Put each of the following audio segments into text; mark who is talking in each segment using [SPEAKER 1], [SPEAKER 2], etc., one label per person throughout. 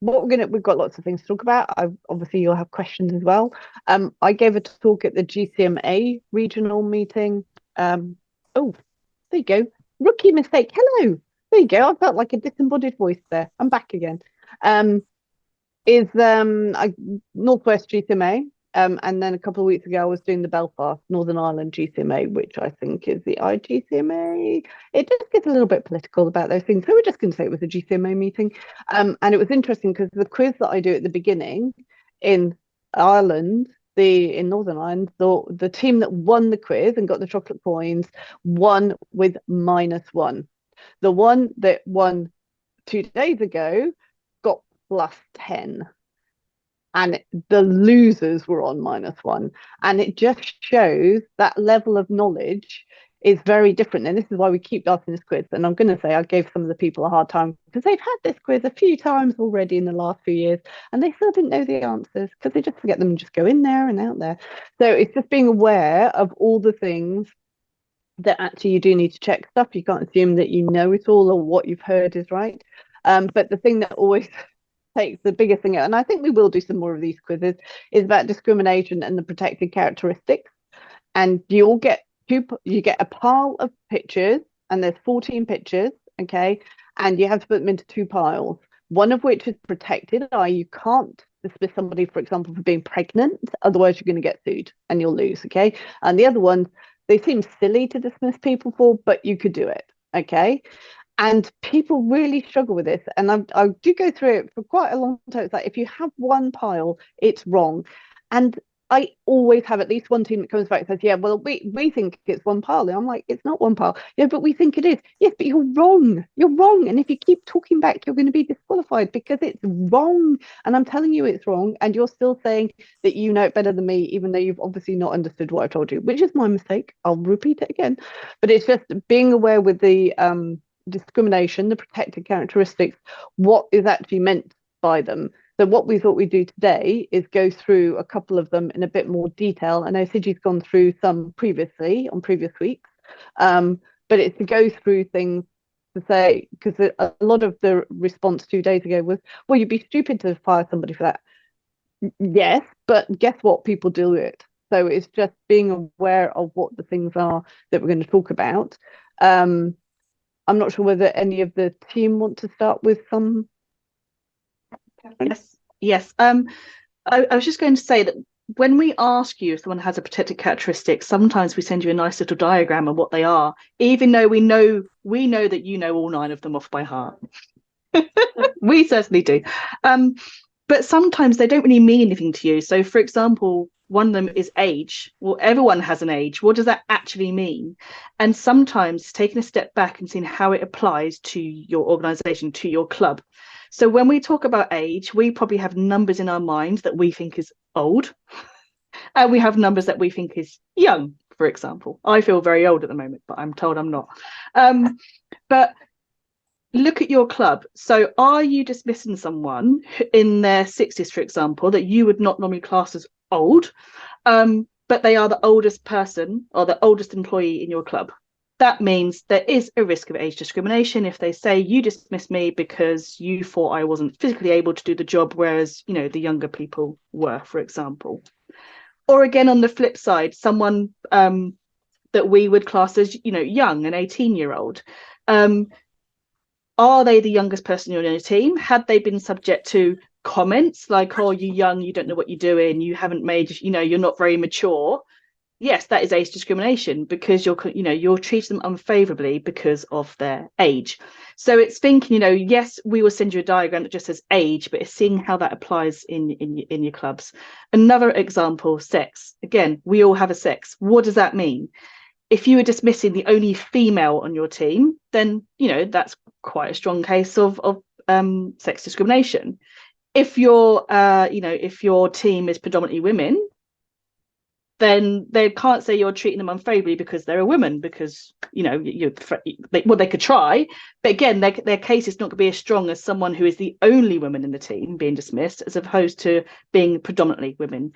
[SPEAKER 1] we've got lots of things to talk about. Obviously you'll have questions as well. I gave a talk at the GCMA regional meeting. Oh, there you go. Rookie mistake. Hello. There you go. I felt like a disembodied voice there. I'm back again. Is Northwest GCMA. And then a couple of weeks ago, I was doing the Belfast Northern Ireland GCMA, which I think is the IGCMA. It just gets a little bit political about those things. So we're just going to say it was a GCMA meeting. And it was interesting because the quiz that I do at the beginning in Ireland, in Northern Ireland, the team that won the quiz and got the chocolate coins won with -1. The one that won 2 days ago got +10. And the losers were on -1. And it just shows that level of knowledge is very different. And this is why we keep asking this quiz. And I'm going to say I gave some of the people a hard time because they've had this quiz a few times already in the last few years and they still didn't know the answers because they just forget them and just go in there and out there. So it's just being aware of all the things that actually you do need to check stuff. You can't assume that you know it all or what you've heard is right. But the thing that always takes the biggest thing out, and I think we will do some more of these quizzes, is about discrimination and the protected characteristics. And you get a pile of pictures, and there's 14 pictures, okay, and you have to put them into 2 piles, one of which is protected, i.e. you can't dismiss somebody, for example, for being pregnant, otherwise you're going to get sued and you'll lose, okay. And the other ones, they seem silly to dismiss people for, but you could do it, okay. And people really struggle with this. And I do go through it for quite a long time. It's like, if you have one pile, it's wrong. And I always have at least one team that comes back and says, yeah, well, we think it's one pile. And I'm like, it's not one pile. Yeah, but we think it is. Yes, but you're wrong. You're wrong. And if you keep talking back, you're going to be disqualified because it's wrong. And I'm telling you it's wrong. And you're still saying that you know it better than me, even though you've obviously not understood what I told you, which is my mistake. I'll repeat it again. But it's just being aware with the discrimination, the protected characteristics, what is actually meant by them. So what we thought we'd do today is go through a couple of them in a bit more detail. I know Siji's gone through some previously on previous weeks, but it's to go through things to say, because a lot of the response 2 days ago was, well, you'd be stupid to fire somebody for that. Yes, but guess what? People do it. So it's just being aware of what the things are that we're going to talk about. I'm not sure whether any of the team want to start with some.
[SPEAKER 2] Yes. I was just going to say that when we ask you if someone has a protected characteristic, sometimes we send you a nice little diagram of what they are, even though we know that you know all 9 of them off by heart. We certainly do. But sometimes they don't really mean anything to you. So, for example, one of them is age. Well, everyone has an age. What does that actually mean? And sometimes taking a step back and seeing how it applies to your organization, to your club. So when we talk about age, we probably have numbers in our mind that we think is old. And we have numbers that we think is young, for example. I feel very old at the moment, but I'm told I'm not. But look at your club. So are you dismissing someone in their 60s, for example, that you would not normally class as old, but they are the oldest person or the oldest employee in your club? That means there is a risk of age discrimination if they say you dismissed me because you thought I wasn't physically able to do the job, whereas, you know, the younger people were, for example. Or again, on the flip side, someone that we would class as, you know, young, an 18-year-old. Are they the youngest person on your team? Had they been subject to comments like, oh, you're young, you don't know what you're doing, you haven't made, you know, you're not very mature? Yes, that is age discrimination because you're treating them unfavorably because of their age. So it's thinking, you know, yes, we will send you a diagram that just says age, but it's seeing how that applies in your clubs. Another example, sex. Again, we all have a sex. What does that mean? If you were dismissing the only female on your team, then, you know, that's quite a strong case of sex discrimination. If if your team is predominantly women, then they can't say you're treating them unfavorably because they're a woman, because, you know, they could try, but again, their case is not going to be as strong as someone who is the only woman in the team being dismissed, as opposed to being predominantly women.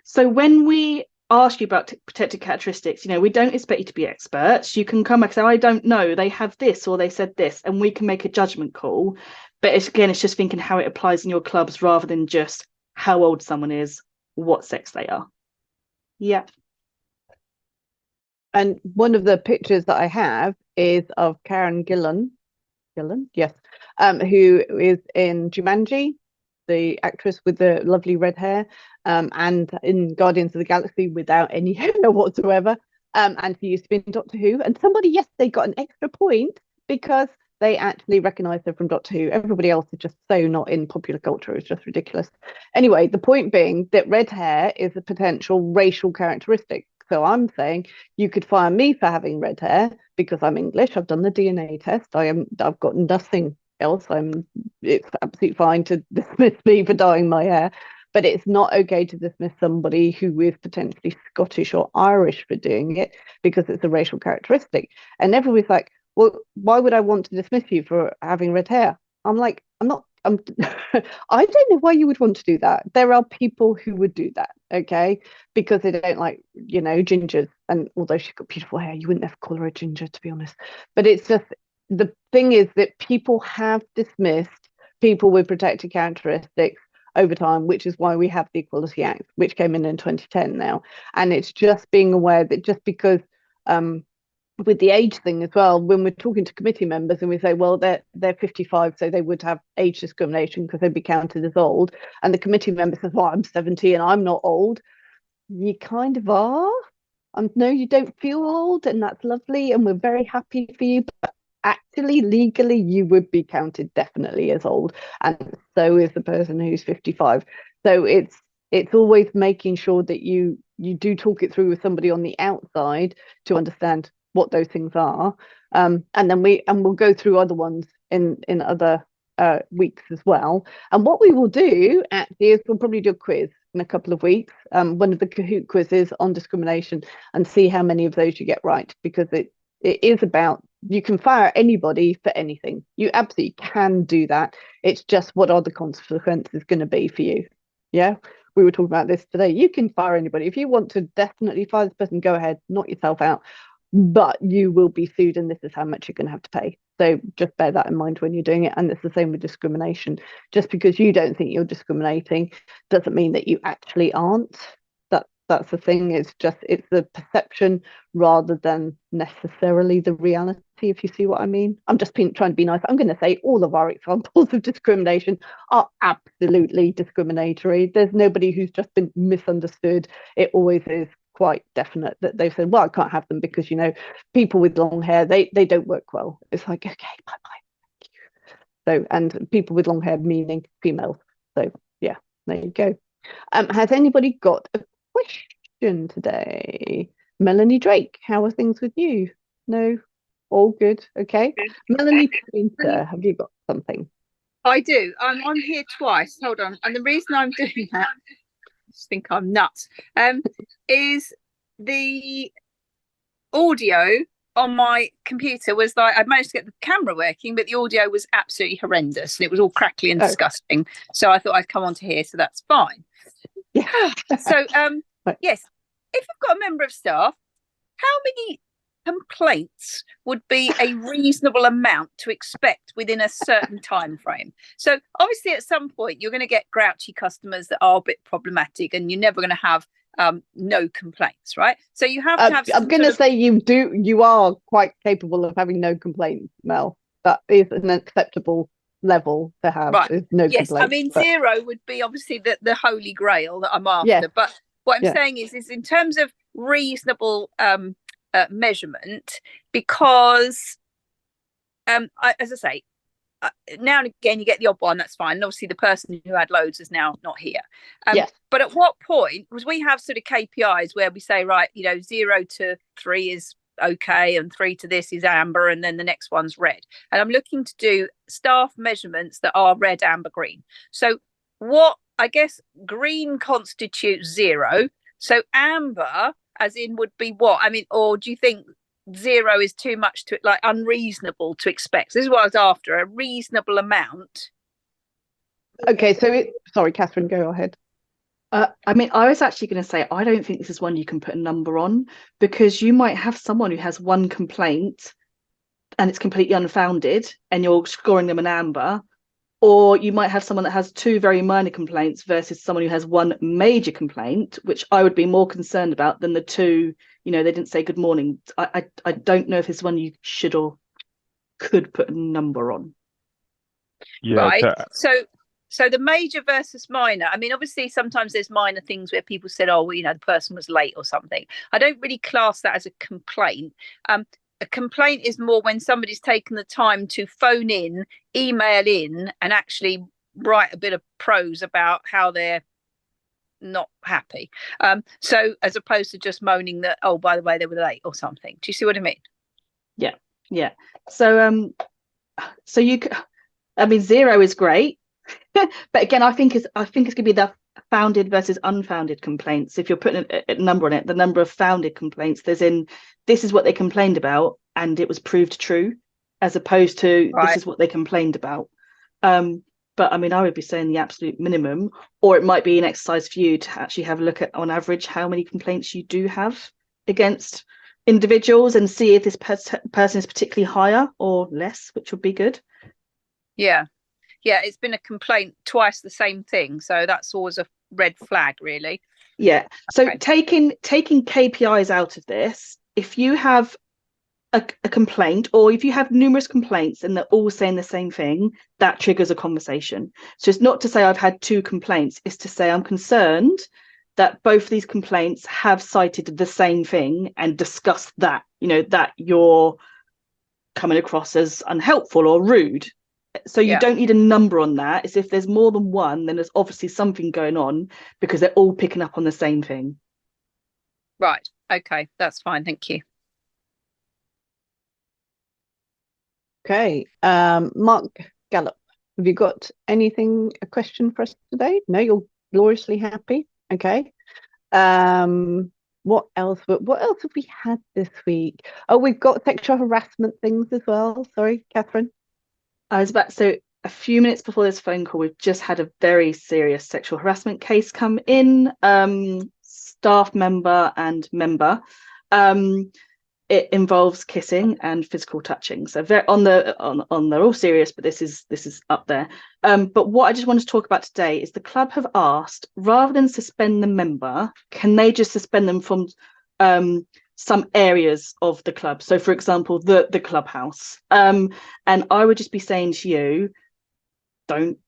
[SPEAKER 2] So when we ask you about protected characteristics, we don't expect you to be experts. You can come back and say, I don't know, they have this or they said this, and we can make a judgment call. But it's just thinking how it applies in your clubs rather than just how old someone is, what sex they are. Yeah.
[SPEAKER 1] And one of the pictures that I have is of Karen Gillan, yes, who is in Jumanji, the actress with the lovely red hair, and in Guardians of the Galaxy without any hair whatsoever. And she used to be in Doctor Who. And somebody yesterday got an extra point because they actually recognised her from Doctor Who. Everybody else is just so not in popular culture. It's just ridiculous. Anyway, the point being that red hair is a potential racial characteristic. So I'm saying you could fire me for having red hair because I'm English. I've done the DNA test. I've got nothing else. It's absolutely fine to dismiss me for dyeing my hair, but it's not okay to dismiss somebody who is potentially Scottish or Irish for doing it because it's a racial characteristic. And everybody's like, well, why would I want to dismiss you for having red hair? I'm like, I'm not. I don't know why you would want to do that. There are people who would do that, okay, because they don't like, gingers. And although she's got beautiful hair, you wouldn't ever call her a ginger, to be honest. But it's just, the thing is that people have dismissed people with protected characteristics over time, which is why we have the Equality Act, which came in 2010 now. And it's just being aware that just because with the age thing as well, when we're talking to committee members and we say, well, they're 55, so they would have age discrimination because they'd be counted as old, and the committee member says, well, I'm 70 and I'm not old. You kind of are. No, you don't feel old, and that's lovely, and we're very happy for you, but actually legally you would be counted definitely as old, and so is the person who's 55. So it's always making sure that you do talk it through with somebody on the outside to understand what those things are, and then we'll go through other ones in other weeks as well. And what we will do actually is we'll probably do a quiz in a couple of weeks, one of the Kahoot quizzes on discrimination, and see how many of those you get right, because it is about, you can fire anybody for anything. You absolutely can do that. It's just, what are the consequences going to be for you? Yeah, we were talking about this today. You can fire anybody. If you want to definitely fire this person, go ahead, knock yourself out, but you will be sued, and this is how much you're going to have to pay. So just bear that in mind when you're doing it. And it's the same with discrimination. Just because you don't think you're discriminating doesn't mean that you actually aren't. That's the thing. It's the perception rather than necessarily the reality, if you see what I mean. I'm just trying to be nice. I'm going to say all of our examples of discrimination are absolutely discriminatory. There's nobody who's just been misunderstood. It always is quite definite that they've said, well, I can't have them because, people with long hair, they don't work well. It's like, okay, bye-bye. So, and people with long hair meaning females. So yeah, there you go. Has anybody got a question today? Melanie Drake, how are things with you? No, all good. Okay. Melanie Painter, have you got something?
[SPEAKER 3] I do. I'm here twice. Hold on. And the reason I'm doing that, I just think I'm nuts, is the audio on my computer was like, I'd managed to get the camera working, but the audio was absolutely horrendous and it was all crackly and disgusting. So I thought I'd come on to here, so that's fine.
[SPEAKER 1] Yeah.
[SPEAKER 3] So yes, if you've got a member of staff, how many complaints would be a reasonable amount to expect within a certain time frame? So obviously at some point you're going to get grouchy customers that are a bit problematic, and you're never going to have no complaints, right? So you have to have
[SPEAKER 1] I'm going to say you are quite capable of having no complaints, Mel. That is an acceptable level to have,
[SPEAKER 3] right?
[SPEAKER 1] Is no
[SPEAKER 3] yes,
[SPEAKER 1] complaints.
[SPEAKER 3] I mean, but zero would be obviously the holy grail that I'm after.
[SPEAKER 1] Yeah.
[SPEAKER 3] But what I'm saying is in terms of reasonable measurement, because as I say, now and again you get the odd one, that's fine, and obviously the person who had loads is now not here.
[SPEAKER 1] Yes.
[SPEAKER 3] But at what point, because we have sort of KPIs where we say, right, 0 to 3 is okay, and 3 to this is amber, and then the next one's red, and I'm looking to do staff measurements that are red, amber, green. So what, I guess green constitutes 0, so amber as in would be what? I mean, or do you think 0 is too much, to like unreasonable to expect? This is what I was after, a reasonable amount.
[SPEAKER 1] Okay, so sorry, Catherine, go ahead.
[SPEAKER 2] I mean, I was actually going to say, I don't think this is one you can put a number on, because you might have someone who has one complaint and it's completely unfounded and you're scoring them an amber, or you might have someone that has two very minor complaints versus someone who has one major complaint, which I would be more concerned about than the two, they didn't say good morning. I don't know if it's one you should or could put a number on.
[SPEAKER 4] Yeah,
[SPEAKER 3] Right. So the major versus minor. I mean, obviously, sometimes there's minor things where people said, "Oh, well, the person was late or something." I don't really class that as a complaint. A complaint is more when somebody's taken the time to phone in, email in, and actually write a bit of prose about how they're not happy. So as opposed to just moaning that, "Oh, by the way, they were late" or something. Do you see what I mean?
[SPEAKER 2] Yeah. So I mean, 0 is great. But again, I think it's going to be the founded versus unfounded complaints. If you're putting a number on it, the number of founded complaints, there's this is what they complained about and it was proved true, as opposed to
[SPEAKER 3] Right.
[SPEAKER 2] This is what they complained about. But I mean, I would be saying the absolute minimum, or it might be an exercise for you to actually have a look at, on average, how many complaints you do have against individuals and see if this person is particularly higher or less, which would be good.
[SPEAKER 3] Yeah, it's been a complaint twice the same thing, so that's always a red flag, really.
[SPEAKER 2] Yeah. So
[SPEAKER 3] Okay.
[SPEAKER 2] taking KPIs out of this, if you have a complaint, or if you have numerous complaints and they're all saying the same thing, that triggers a conversation. So it's not to say I've had 2 complaints, it's to say I'm concerned that both of these complaints have cited the same thing and discussed that, that you're coming across as unhelpful or rude. So you don't need a number on that. It's if there's more than one, then there's obviously something going on, because they're all picking up on the same thing.
[SPEAKER 3] Right. Okay, that's fine. Thank you.
[SPEAKER 1] Okay. Mark Gallop, have you got a question for us today? No, you're gloriously happy. Okay. What else have we had this week? Oh, we've got sexual harassment things as well. Sorry, Catherine.
[SPEAKER 2] So a few minutes before this phone call, we've just had a very serious sexual harassment case come in, staff member and member. It involves kissing and physical touching. So they're all serious, but this is up there. But what I just want to talk about today is the club have asked, rather than suspend the member, can they just suspend them from some areas of the club? So for example, the clubhouse. And I would just be saying to you, don't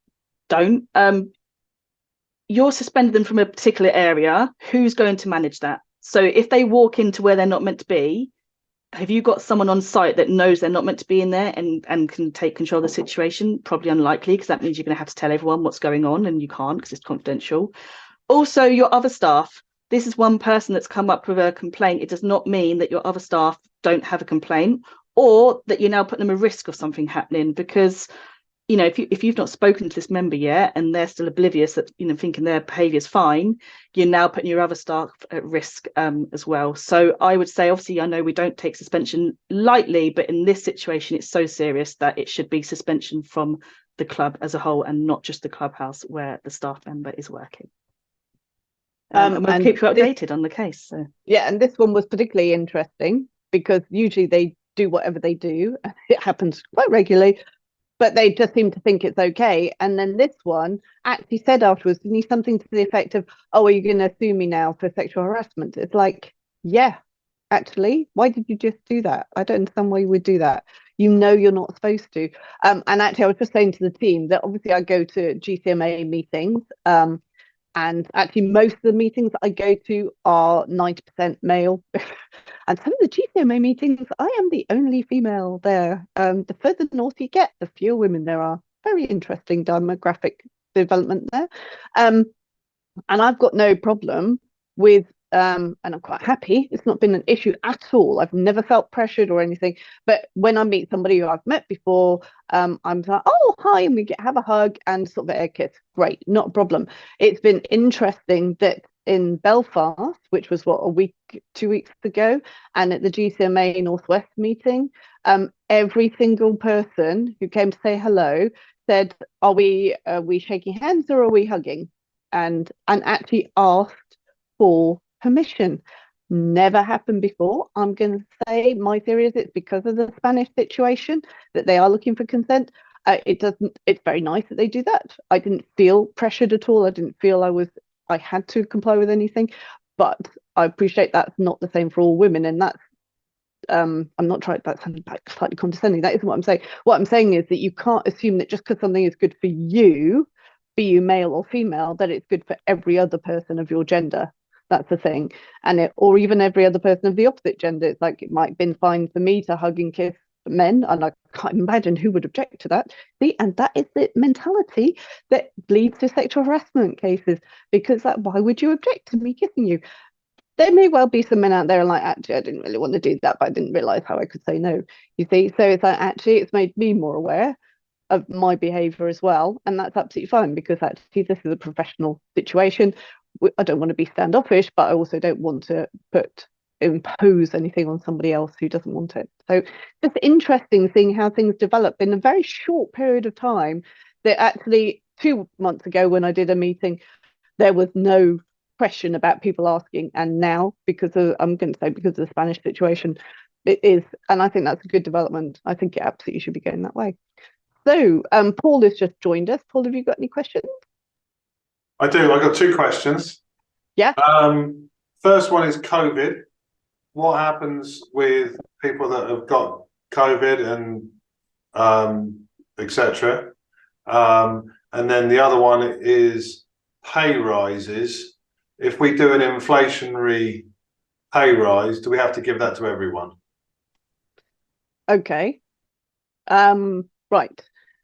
[SPEAKER 2] you're suspending them from a particular area. Who's going to manage that? So if they walk into where they're not meant to be, have you got someone on site that knows they're not meant to be in there and can take control of the situation? Probably unlikely, because that means you're going to have to tell everyone what's going on, and you can't because it's confidential. Also, your other staff. This is one person that's come up with a complaint. It does not mean that your other staff don't have a complaint, or that you're now putting them at risk of something happening, because if you've not spoken to this member yet and they're still oblivious, that thinking their behaviour is fine, you're now putting your other staff at risk as well. So I would say, obviously, I know we don't take suspension lightly, but in this situation it's so serious that it should be suspension from the club as a whole, and not just the clubhouse where the staff member is working. And we'll keep you updated on the case. So.
[SPEAKER 1] Yeah, and this one was particularly interesting because usually they do whatever they do. It happens quite regularly, but they just seem to think it's okay. And then this one actually said afterwards, didn't he, something to the effect of, "Oh, are you going to sue me now for sexual harassment?" It's like, yeah, actually, why did you just do that? I don't understand why you would do that. You're not supposed to. And actually, I was just saying to the team that obviously I go to GCMA meetings, and actually most of the meetings I go to are 90% male. And some of the GCMA meetings, I am the only female there. The further north you get, the fewer women there are. Very interesting demographic development there. And I've got no problem with, and I'm quite happy. It's not been an issue at all. I've never felt pressured or anything. But when I meet somebody who I've met before, I'm like, "Oh, hi," and we have a hug and sort of air kiss. Great, not a problem. It's been interesting that in Belfast, which was a week, 2 weeks ago, and at the GCMA Northwest meeting, every single person who came to say hello said, are we shaking hands or are we hugging?" and actually asked for permission. Never happened before. I'm going to say my theory is it's because of the Spanish situation that they are looking for consent. It's very nice that they do that. I didn't feel pressured at all. I didn't feel I had to comply with anything, but I appreciate that's not the same for all women, and that's I'm not trying, that sounded like slightly condescending. That isn't what I'm saying. What I'm saying is that you can't assume that just because something is good for you, be you male or female, that it's good for every other person of your gender. That's the thing. Or even every other person of the opposite gender. It's like it might have been fine for me to hug and kiss men, and I can't imagine who would object to that. See, and that is the mentality that leads to sexual harassment cases, because why would you object to me kissing you? There may well be some men out there like, actually, I didn't really want to do that, but I didn't realize how I could say no. You see, so it's like, actually, it's made me more aware of my behavior as well. And that's absolutely fine, because actually, this is a professional situation. I don't want to be standoffish, but I also don't want to impose anything on somebody else who doesn't want it. So just interesting seeing how things develop in a very short period of time. That actually 2 months ago, when I did a meeting, there was no question about people asking, and now because of the Spanish situation, it is. And I think that's a good development. I think it absolutely should be going that way. So Paul has just joined us. Paul, have you got any questions?
[SPEAKER 5] I do. I've got 2 questions.
[SPEAKER 1] Yeah.
[SPEAKER 5] First one is COVID. What happens with people that have got COVID and etc. And then the other one is pay rises. If we do an inflationary pay rise, do we have to give that to everyone?
[SPEAKER 1] Okay. Right.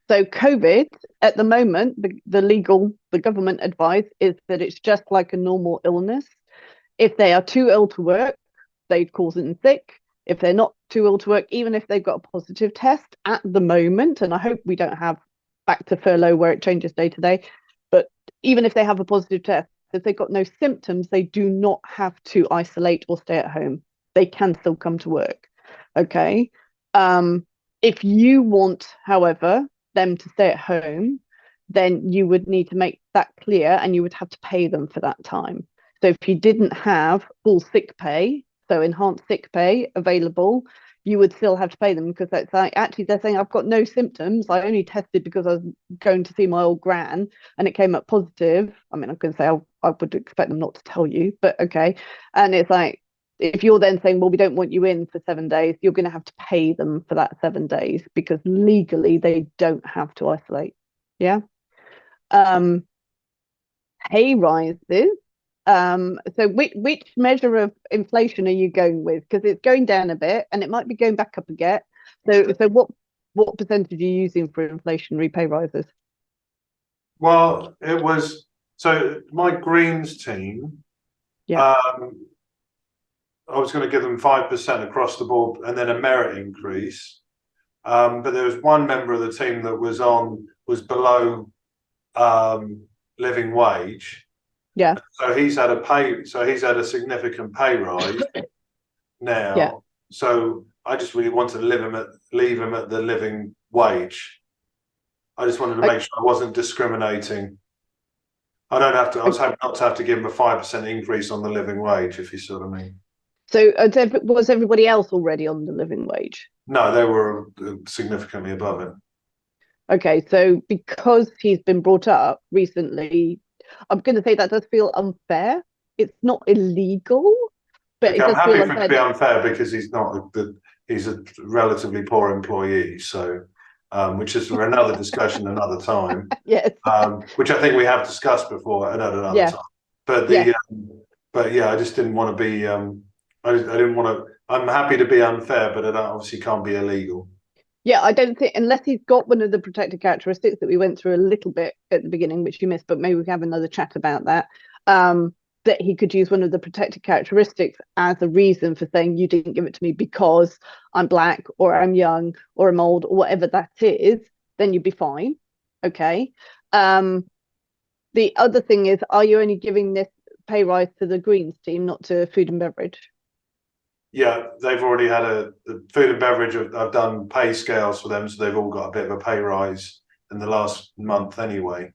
[SPEAKER 1] So COVID, at the moment, the government advice is that it's just like a normal illness. If they are too ill to work, they'd call in sick. If they're not too ill to work, even if they've got a positive test at the moment, and I hope we don't have back to furlough where it changes day to day, but even if they have a positive test, if they've got no symptoms, they do not have to isolate or stay at home. They can still come to work. Okay. If you want, however, them to stay at home, then you would need to make that clear, and you would have to pay them for that time. So if you didn't have full sick pay, so enhanced sick pay available, you would still have to pay them, because that's like, actually they're saying, I've got no symptoms. I only tested because I was going to see my old gran and it came up positive. I mean, I'm going to say I would expect them not to tell you, but okay. And it's like, if you're then saying, well, we don't want you in for 7 days, you're going to have to pay them for that 7 days, because legally they don't have to isolate. Yeah. Pay rises. So which measure of inflation are you going with? Because it's going down a bit and it might be going back up again. So what percentage are you using for inflationary pay rises?
[SPEAKER 5] Well, it was, so my Greens team,
[SPEAKER 1] Yeah.
[SPEAKER 5] I was going to give them 5% across the board and then a merit increase. But there was one member of the team that was below living wage.
[SPEAKER 1] Yeah.
[SPEAKER 5] So he's had a significant pay rise now.
[SPEAKER 1] Yeah.
[SPEAKER 5] So I just really wanted to leave him at the living wage. I just wanted to make sure I wasn't discriminating. I was hoping not to have to give him a 5% increase on the living wage, if you see what I mean.
[SPEAKER 1] So was everybody else already on the living wage?
[SPEAKER 5] No, they were significantly above it.
[SPEAKER 1] Okay, so because he's been brought up recently, I'm going to say that does feel unfair. It's not illegal, but
[SPEAKER 5] Okay,
[SPEAKER 1] it does
[SPEAKER 5] I'm
[SPEAKER 1] feel
[SPEAKER 5] happy for it to be unfair because he's a relatively poor employee. So, which is for another discussion another time.
[SPEAKER 1] Yes.
[SPEAKER 5] Which I think we have discussed before at another time. But but yeah, I just didn't want to be. I didn't want to. I'm happy to be unfair, but it obviously can't be illegal.
[SPEAKER 1] Yeah, I don't think, unless he's got one of the protected characteristics that we went through a little bit at the beginning, which you missed, but maybe we can have another chat about that, that he could use one of the protected characteristics as a reason for saying you didn't give it to me because I'm black or I'm young or I'm old or whatever that is, then you'd be fine. Okay. The other thing is, are you only giving this pay rise to the Greens team, not to food and beverage?
[SPEAKER 5] Yeah, they've already had the food and beverage. I've done pay scales for them, so they've all got a bit of a pay rise in the last month anyway.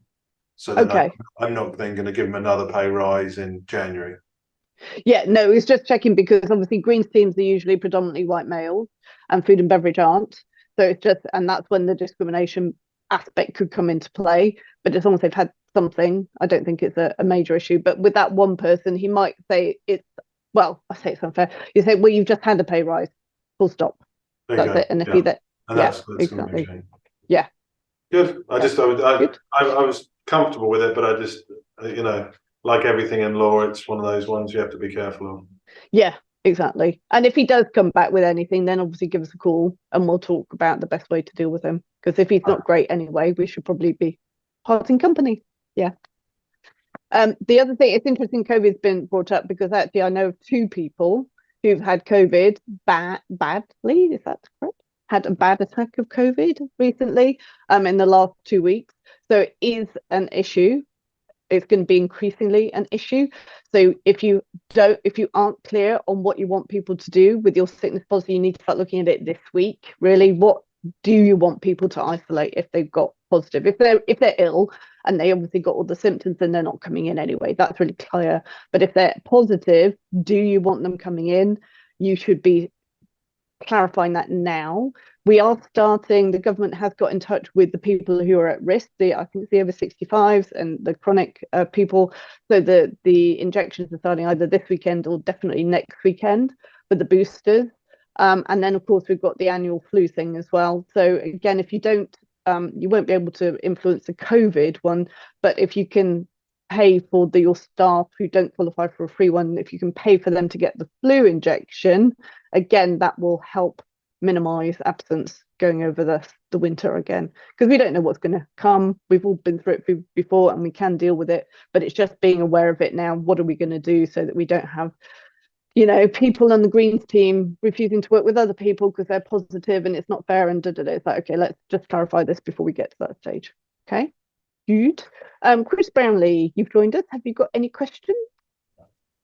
[SPEAKER 5] So then
[SPEAKER 1] Okay.
[SPEAKER 5] I'm not then going to give him another pay rise in January.
[SPEAKER 1] Yeah, no, it's just checking because obviously Greens teams are usually predominantly white males and food and beverage aren't. So it's just, and that's when the discrimination aspect could come into play. But as long as they've had something, I don't think it's a major issue. But with that one person, he might say it's, well, I say it's unfair. You say, well, you've just had a pay rise, full stop. That's it. And if he that,
[SPEAKER 5] and
[SPEAKER 1] yeah,
[SPEAKER 5] that's
[SPEAKER 1] exactly.
[SPEAKER 5] Yeah. Good.
[SPEAKER 1] Yeah.
[SPEAKER 5] I was comfortable with it, but I just, you know, like everything in law, it's one of those ones you have to be careful of.
[SPEAKER 1] Yeah, exactly. And if he does come back with anything, then obviously give us a call and we'll talk about the best way to deal with him. Because if he's not great anyway, we should probably be parting company. Yeah. The other thing, it's interesting COVID's been brought up because actually I know of 2 people who've had COVID badly, is that correct? Had a bad attack of COVID recently in the last 2 weeks. So it is an issue. It's going to be increasingly an issue. So if you aren't clear on what you want people to do with your sickness policy, you need to start looking at it this week. Really, what do you want people to isolate if they've got positive? If they're ill and they obviously got all the symptoms, then they're not coming in anyway. That's really clear. But if they're positive, do you want them coming in? You should be clarifying that now. We are starting, the government has got in touch with the people who are at risk, I think it's the over 65s and the chronic people. So the injections are starting either this weekend or definitely next weekend for the boosters. And then of course we've got the annual flu thing as well. So again, if you don't, you won't be able to influence the COVID one, but if you can pay for your staff who don't qualify for a free one, if you can pay for them to get the flu injection, again, that will help minimize absence going over the winter again, because we don't know what's going to come. We've all been through it before and we can deal with it, but it's just being aware of it now. What are we going to do so that we don't have, you know, people on the Greens team refusing to work with other people because they're positive and it's not fair and It's like, okay, let's just clarify this before we get to that stage. Okay, good. Chris Brownlee, you've joined us. Have you got any questions?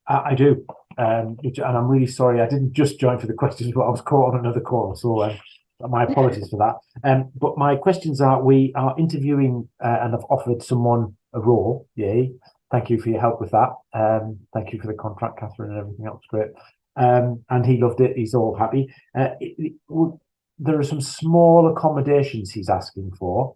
[SPEAKER 6] I do, and I'm really sorry I didn't just join for the questions, but I was caught on another call, so my apologies for that. But my questions are: we are interviewing and have offered someone a role. Yay! Thank you for your help with that. Thank you for the contract, Catherine, and everything else. Great. And he loved it. He's all happy. There are some small accommodations he's asking for.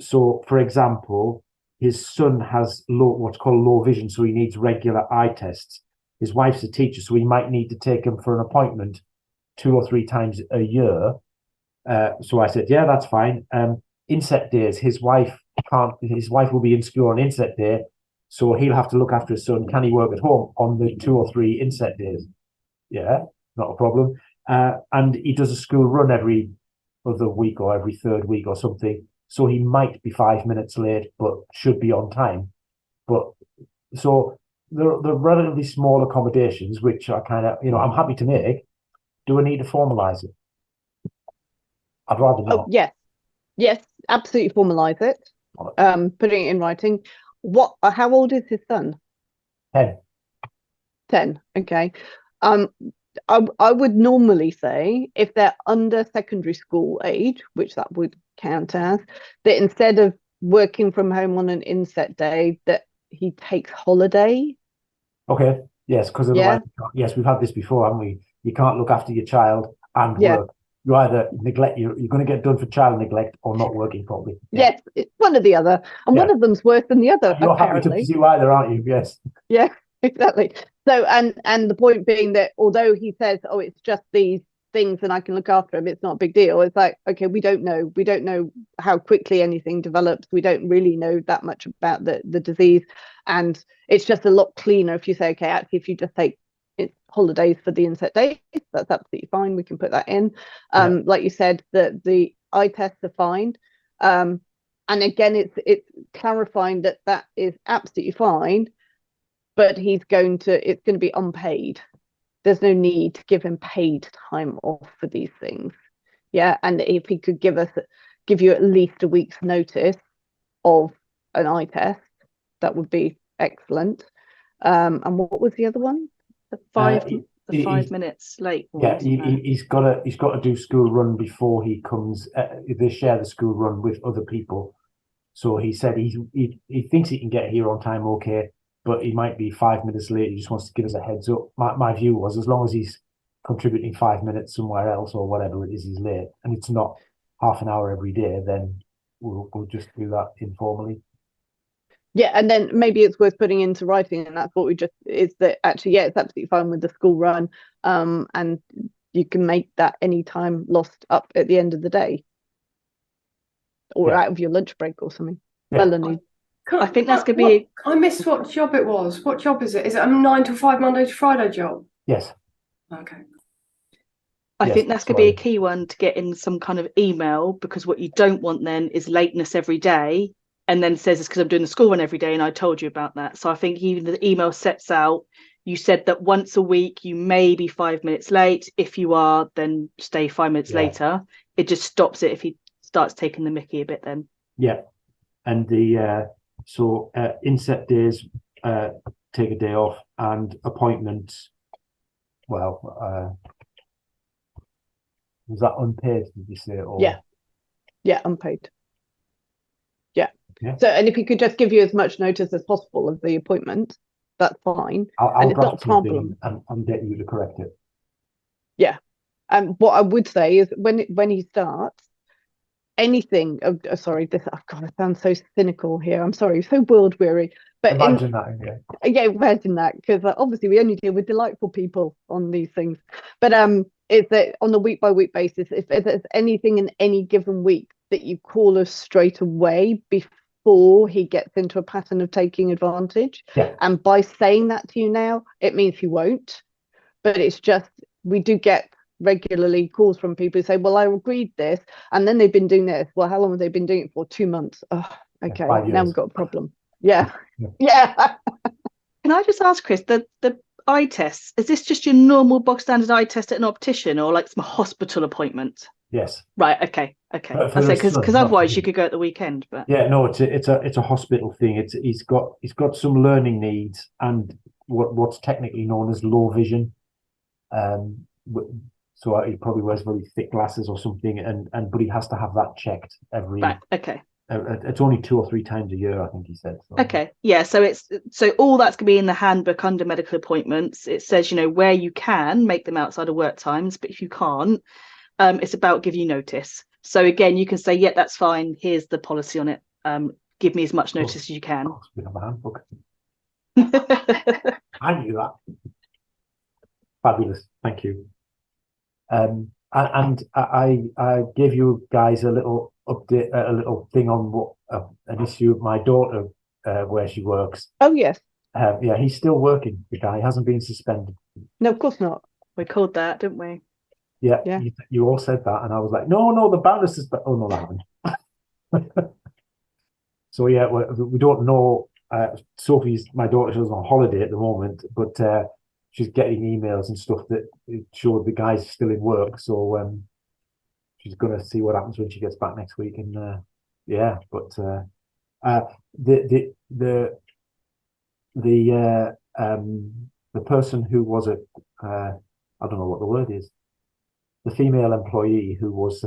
[SPEAKER 6] So, for example, his son has what's called low vision, so he needs regular eye tests. His wife's a teacher, so he might need to take him for an appointment 2 or 3 times a year. So I said, yeah, that's fine. Inset days, his wife will be in school on inset day, so he'll have to look after his son. Can he work at home on the 2 or 3 inset days? Yeah, not a problem. And he does a school run every other week or every 3rd week or something. So he might be 5 minutes late, but should be on time. But so they're relatively small accommodations, which are kind of, you know, I'm happy to make. Do I need to formalise it? I'd rather not.
[SPEAKER 1] Oh, yes, absolutely formalise it. Putting it in writing. How old is his son?
[SPEAKER 6] 10.
[SPEAKER 1] 10. Okay. I would normally say if they're under secondary school age, which that would count as, that instead of working from home on an inset day, that he takes holiday.
[SPEAKER 6] Okay. Yes, because otherwise, yes, we've had this before, haven't we? You can't look after your child and work. You either neglect, you're going to get done for child neglect or not working properly. Yeah.
[SPEAKER 1] Yes, it's one or the other, and one of them's worse than the other.
[SPEAKER 6] You're
[SPEAKER 1] apparently.
[SPEAKER 6] happy to pursue either, aren't you? Yes.
[SPEAKER 1] Yeah, exactly. So, and the point being that although he says, "Oh, it's just these things, and I can look after him," it's not a big deal. It's like, okay, we don't know how quickly anything develops. We don't really know that much about the disease, and it's just a lot cleaner if you say, okay, actually, if you just take holidays for the inset days, that's absolutely fine. We can put that in. Like you said, the eye tests are fine. And again, it's clarifying that is absolutely fine, but it's going to be unpaid. There's no need to give him paid time off for these things. Yeah, and if he could give you at least a week's notice of an eye test, that would be excellent. And what was the other one?
[SPEAKER 2] The 5 minutes late.
[SPEAKER 6] Yeah, he's got to do school run before he comes. They share the school run with other people, So he said he thinks he can get here on time, okay, but he might be 5 minutes late. He just wants to give us a heads up. My view was, as long as he's contributing 5 minutes somewhere else or whatever it is he's late, and it's not half an hour every day, then we'll just do that informally.
[SPEAKER 1] Yeah, and then maybe it's worth putting into writing, and that's what we just is that actually, yeah, it's absolutely fine with the school run, and you can make that any time lost up at the end of the day, or out of your lunch break or something.
[SPEAKER 6] Yeah.
[SPEAKER 1] Melanie,
[SPEAKER 2] I think that's going to be.
[SPEAKER 7] I missed what job it was. What job is it? Is it a 9 to 5 Monday to Friday job?
[SPEAKER 6] Yes.
[SPEAKER 7] Okay.
[SPEAKER 2] I
[SPEAKER 6] Yes,
[SPEAKER 2] think that's going to be a key one to get in some kind of email, because what you don't want then is lateness every day, and then says it's because I'm doing the school run every day and I told you about that. So I think even the email sets out, you said that once a week you may be 5 minutes late. If you are, then stay 5 minutes later. It just stops it if he starts taking the mickey a bit then.
[SPEAKER 6] Yeah. And the inset days, take a day off, and appointments, well, was that unpaid, did you say? Or...
[SPEAKER 1] Yeah, unpaid.
[SPEAKER 6] Yeah.
[SPEAKER 1] So, and if you could just give you as much notice as possible of the appointment, that's fine.
[SPEAKER 6] I'll
[SPEAKER 1] and it's not a
[SPEAKER 6] draft something
[SPEAKER 1] problem.
[SPEAKER 6] and get you to correct it.
[SPEAKER 1] Yeah. And what I would say is when he starts, anything, sorry, this, oh God, I sound so cynical here. I'm sorry, so world weary. But
[SPEAKER 6] Imagine that, yeah.
[SPEAKER 1] Yeah, imagine that, because obviously we only deal with delightful people on these things. But is that on a week by week basis, if there's anything in any given week that you call us straight away before he gets into a pattern of taking advantage.
[SPEAKER 6] Yeah.
[SPEAKER 1] And by saying that to you now, it means he won't. But it's just, we do get regularly calls from people who say, well, I agreed this, and then they've been doing this. Well, how long have they been doing it for? 2 months. Oh, okay, now we've got a problem. Yeah. Yeah.
[SPEAKER 2] Can I just ask, Chris, the eye tests, is this just your normal bog standard eye test at an optician, or like some hospital appointment?
[SPEAKER 6] Yes.
[SPEAKER 2] Right. Okay. I say because otherwise you could go at the weekend. But
[SPEAKER 6] yeah, no, it's a hospital thing. He's got some learning needs and what's technically known as low vision. So he probably wears very thick glasses or something, but he has to have that checked every.
[SPEAKER 2] Right. Okay.
[SPEAKER 6] It's only 2 or 3 times a year, I think he said. So.
[SPEAKER 2] Okay. Yeah. So all that's going to be in the handbook under medical appointments. It says, where you can make them outside of work times, but if you can't, it's about give you notice. So again, you can say, yeah, that's fine. Here's the policy on it. Give me as much notice as you can.
[SPEAKER 6] We have a handbook. I knew that. Fabulous. Thank you. And I gave you guys a little update, a little thing on what an issue of my daughter, where she works.
[SPEAKER 1] Oh, yes.
[SPEAKER 6] Yeah, he's still working. The guy hasn't been suspended.
[SPEAKER 1] No, of course not.
[SPEAKER 2] We called that, didn't we?
[SPEAKER 6] Yeah.
[SPEAKER 1] Yeah.
[SPEAKER 6] You all said that, and I was like, no, the ban is suspended. Oh no, that happened. So yeah, we don't know. Sophie's, my daughter, she's on holiday at the moment, but she's getting emails and stuff that show the guy's still in work. So she's going to see what happens when she gets back next week. And yeah, but the person who was I don't know what the word is, the female employee who was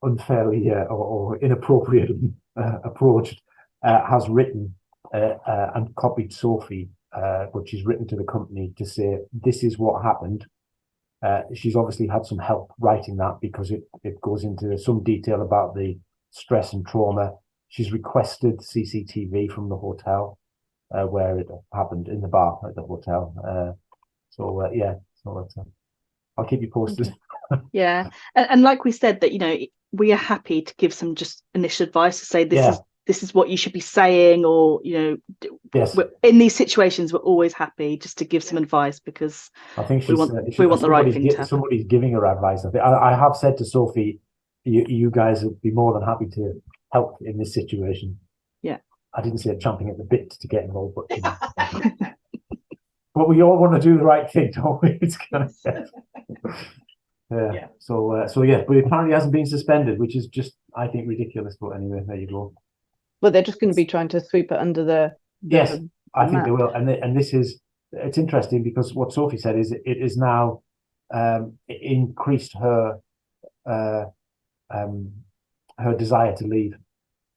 [SPEAKER 6] unfairly or inappropriately approached has written and copied Sophie, but she's written to the company to say this is what happened. She's obviously had some help writing that because it goes into some detail about the stress and trauma. She's requested CCTV from the hotel where it happened, in the bar at the hotel. Yeah, so I'll keep you posted.
[SPEAKER 2] Yeah, and like we said, that we are happy to give some just initial advice to say this is what you should be saying, or
[SPEAKER 6] yes,
[SPEAKER 2] in these situations we're always happy just to give some advice, because
[SPEAKER 6] I think
[SPEAKER 2] we want the right thing to happen.
[SPEAKER 6] Somebody's giving her advice. I have said to Sophie, you guys would be more than happy to help in this situation.
[SPEAKER 2] Yeah, I
[SPEAKER 6] didn't say champing at the bit to get involved, but but we all want to do the right thing, don't we? It's kind of yeah. So yeah, but it apparently hasn't been suspended, which is just, I think, ridiculous. But anyway, there you go.
[SPEAKER 1] Well, they're just going to be trying to sweep it under the
[SPEAKER 6] yes, I think
[SPEAKER 1] map.
[SPEAKER 6] they will. And this is, it's interesting because what Sophie said is it is now increased her desire to leave.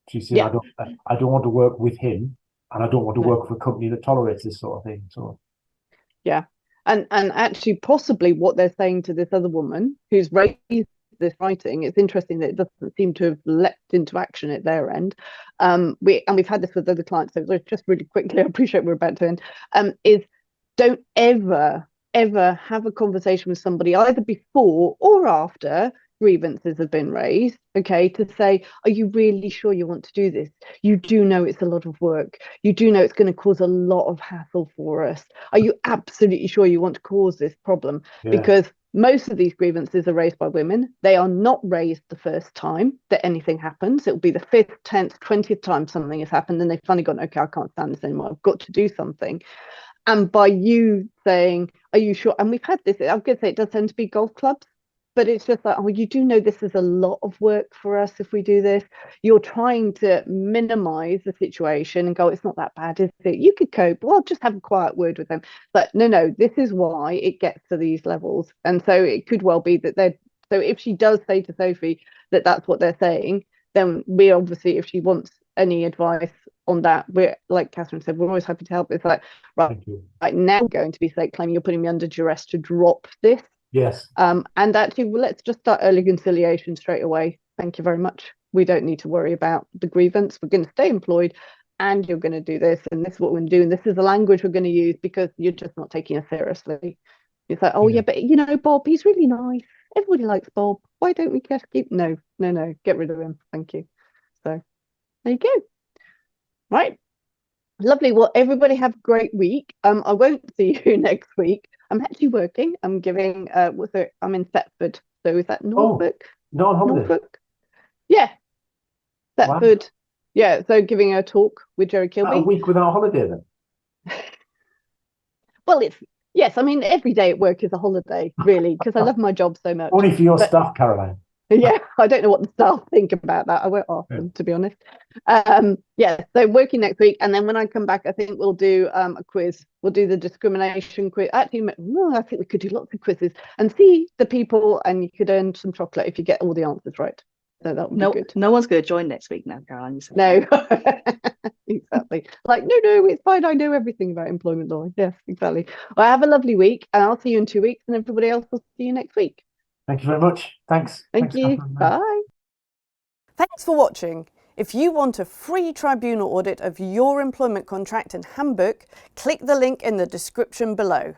[SPEAKER 6] She's saying, I don't want to work with him, and I don't want to work for a company that tolerates this sort of thing. So
[SPEAKER 1] yeah, and actually possibly what they're saying to this other woman who's raised this writing, it's interesting that it doesn't seem to have leapt into action at their end. We've had this with other clients, so just really quickly, I appreciate we're about to end, is don't ever have a conversation with somebody either before or after grievances have been raised, okay, to say, are you really sure you want to do this? You do know it's a lot of work. You do know it's going to cause a lot of hassle for us. Are you absolutely sure you want to cause this problem?
[SPEAKER 6] yeah.
[SPEAKER 1] Because most of these grievances are raised by women. They are not raised the first time that anything happens. It will be the 5th, 10th, 20th time something has happened, and they've finally gone, okay, I can't stand this anymore. I've got to do something. And by you saying, are you sure? And we've had this, I'm going to say it does tend to be golf clubs, but it's just like, oh, you do know this is a lot of work for us if we do this. You're trying to minimize the situation and go, it's not that bad, is it? You could cope. Well, just have a quiet word with them. But no, this is why it gets to these levels. And so it could well be that so if she does say to Sophie that that's what they're saying, then we obviously, if she wants any advice on that, we're, like Catherine said, we're always happy to help. It's like, right now we're going to be claiming you're putting me under duress to drop this.
[SPEAKER 6] Yes.
[SPEAKER 1] And actually, well, let's just start early conciliation straight away. Thank you very much. We don't need to worry about the grievance. We're going to stay employed, and you're going to do this, and this is what we're going to do, and this is the language we're going to use because you're just not taking us seriously. It's like, oh yeah, but you know, Bob, he's really nice. Everybody likes Bob. Why don't we just keep? No, get rid of him. Thank you. So there you go. Right. Lovely. Well, everybody have a great week. I won't see you next week. I'm actually working. I'm giving I'm in Thetford. So is that Norfolk?
[SPEAKER 6] No, on holiday.
[SPEAKER 1] Norfolk? Yeah. Thetford.
[SPEAKER 6] Wow.
[SPEAKER 1] Yeah. So giving a talk with Jerry Kilby.
[SPEAKER 6] A week without holiday then?
[SPEAKER 1] Well, yes, I mean every day at work is a holiday, really, because I love my job so much.
[SPEAKER 6] Only for your staff, Caroline.
[SPEAKER 1] Yeah, I don't know what the staff think about that. I won't ask them, to be honest. Yeah, so working next week, and then when I come back, I think we'll do a quiz. We'll do the discrimination quiz. Actually, I think we could do lots of quizzes and see the people, and you could earn some chocolate if you get all the answers right. So that would be good.
[SPEAKER 2] No one's going to join next week now, Caroline.
[SPEAKER 1] No, exactly. Like, no, it's fine. I know everything about employment law. Yes, exactly. Well, have a lovely week, and I'll see you in 2 weeks, and everybody else will see you next week.
[SPEAKER 6] Thank you very much. Thanks.
[SPEAKER 1] Thank you.
[SPEAKER 6] Catherine.
[SPEAKER 1] Bye.
[SPEAKER 8] Thanks for watching. If you want a free tribunal audit of your employment contract and handbook, click the link in the description below.